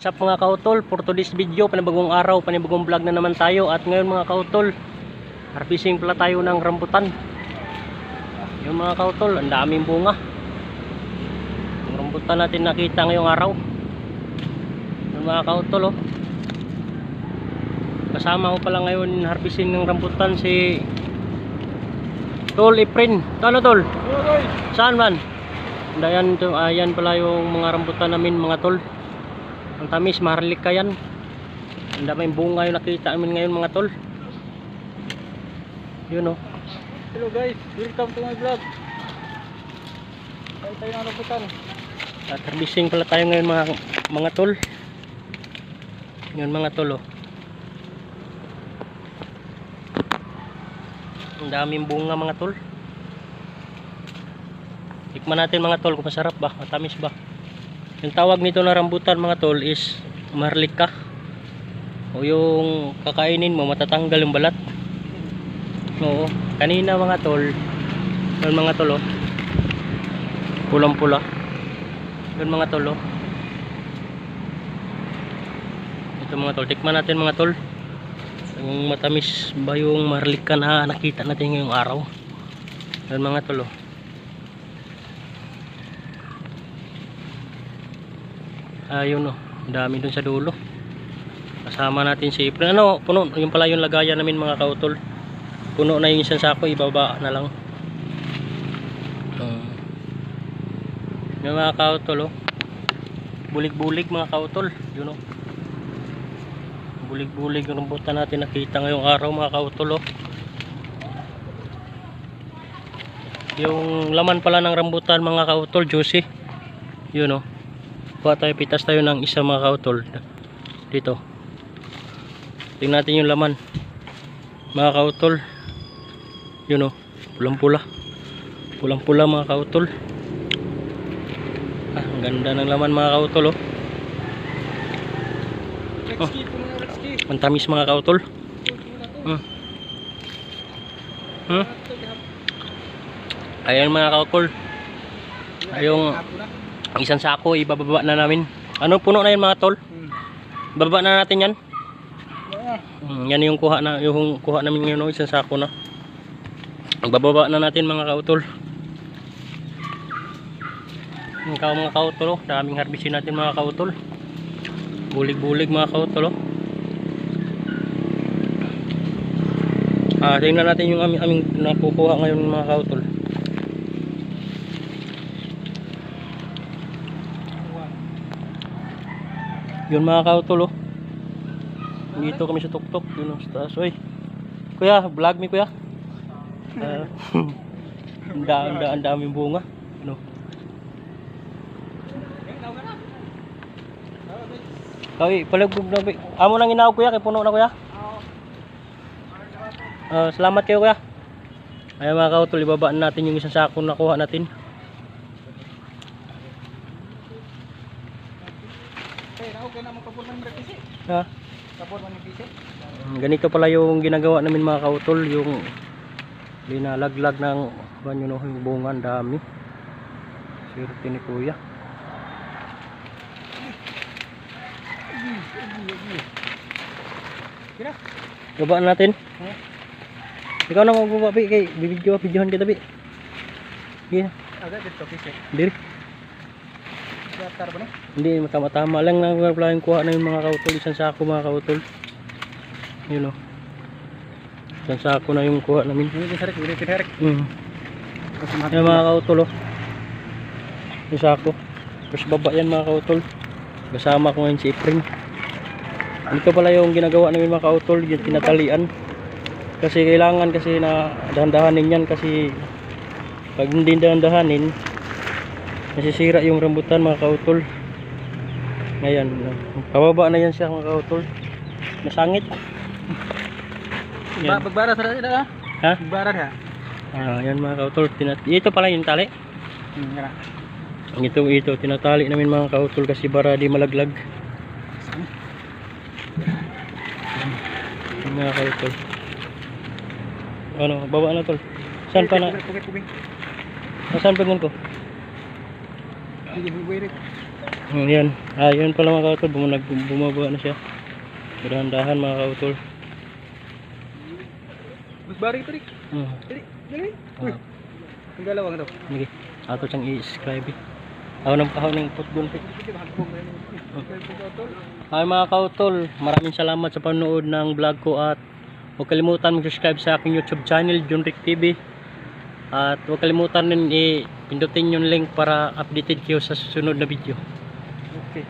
What's up mga kautol, for today's video, panibagong araw, panibagong vlog na naman tayo. At ngayon mga kautol, harvesting pala tayo ng rambutan. Yung mga kautol, ang daming bunga. Yung rambutan natin nakita ngayong araw. Yung mga kautol, oh. Kasama ko pala ngayon harvesting ng rambutan si Tol Efren. Ano Tol? Saan man? Ayan pala yung mga rambutan namin mga tol. Ang tamis, maharlik ka yan. Ang daming bunga yung nakita namin ngayon mga tol. Yun o. Hello guys, welcome to my vlog. Tayo ng rambutan. At harvesting pala tayo ngayon mga tol. Yun mga tol o. Ang daming bunga mga tol. Tikman natin mga tol kung masarap ba, matamis ba. Yung tawag nito na rambutan mga tol is maharlika. O yung kakainin mo matatanggal yung balat. Oo, kanina mga tol, yun mga tol oh. Pulang pula. Yun mga tol oh. Ito mga tol, tikman natin mga tol. Yung matamis ba yung maharlika na nakita natin ngayong araw. Yun mga tol oh. Ayun o, dami dun sa dulo. Kasama natin si Efren. Ano, puno, yung pala yung lagayan namin mga kautol. Puno na yung isang sako, ibaba na lang. Yung mga kautol o. Bulig-bulig mga kautol. Yun o. Bulig-bulig yung rambutan natin nakita ngayong araw mga kautol o. Yung laman pala ng rambutan mga kautol, juicy. Yun o. Kuha tayo, pitas tayo ng isa mga kautol dito. Tingnan natin yung laman mga kautol. Yun o, pulang pula. Pulang pula mga kautol. Ang ganda ng laman mga kautol o. Ang tamis mga kautol. Ayan mga kautol. Ayong isang sako ibababa na namin. Ano puno na yan mga tol? Bababa na natin yan. Yan yung kuha namin ngayon, isang sako na. Bababa na natin mga kautol. Mga kautol, daming harvestin natin mga kautol. Bulig-bulig mga kautol. Tingnan natin yung aming nakukuha ngayon mga kautol. Yun mga kautol oh. Dito kami sa tuktok. Yun oh, sa taas. Oy. Kuya, vlog me kuya. Ang daming bunga. Ano? Kaya palagbog na. Amo nang inaw kuya, kay puno na kuya. Salamat kayo kuya. Ayan mga kautol, ibabaan natin yung isang sako na kuha natin. Ha? Ganito pala yung ginagawa namin mga kautol, yung linalaglag ng banyo no, yung bunga, ang dami. Swerte ni kuya. Babaan natin. Ikaw na magbaba kay videohan kita bi. Gina. Agad dito kasi. Diri. Hindi, matama-tama lang na wala yung kuha na yung mga kautol. Isang sako mga kautol. Yun o. Isang sako na yung kuha namin. Yan mga kautol o. Yung sako. Tapos baba yan mga kautol. Kasama ko ngayon si Efren. Dito pala yung ginagawa namin mga kautol. Yung tinatalian. Kasi kailangan kasi na dahan-dahanin yan. Kasi pag hindi dahan-dahanin nasisira yung rambutan mga kautol. Ngayon, pababa na yan siya mga kautol. Nasangit. Pagbara sa dito ha? Ha? Pagbara ha? Yan mga kautol. Ito pala yung tali. Ito, tinatali namin mga kautol kasi para di malaglag. Mga kautol. Ano, baba na tol. Saan pa na? Saan pa ko? Yan. Yun pala mga kautol. Bumaba na siya. Dahan-dahan mga kautol. Magbari pa rin. Dali, dali. Uy, ang dalawang ito. Sige. Ato siyang i-subscribe. Ako ng pot doon. Hi mga kautol. Maraming salamat sa panonood ng vlog ko at huwag kalimutan mag-subscribe sa aking YouTube channel, John Rick TV. At huwag kalimutan din i-pindutin yung link para updated kayo sa susunod na video. Okay.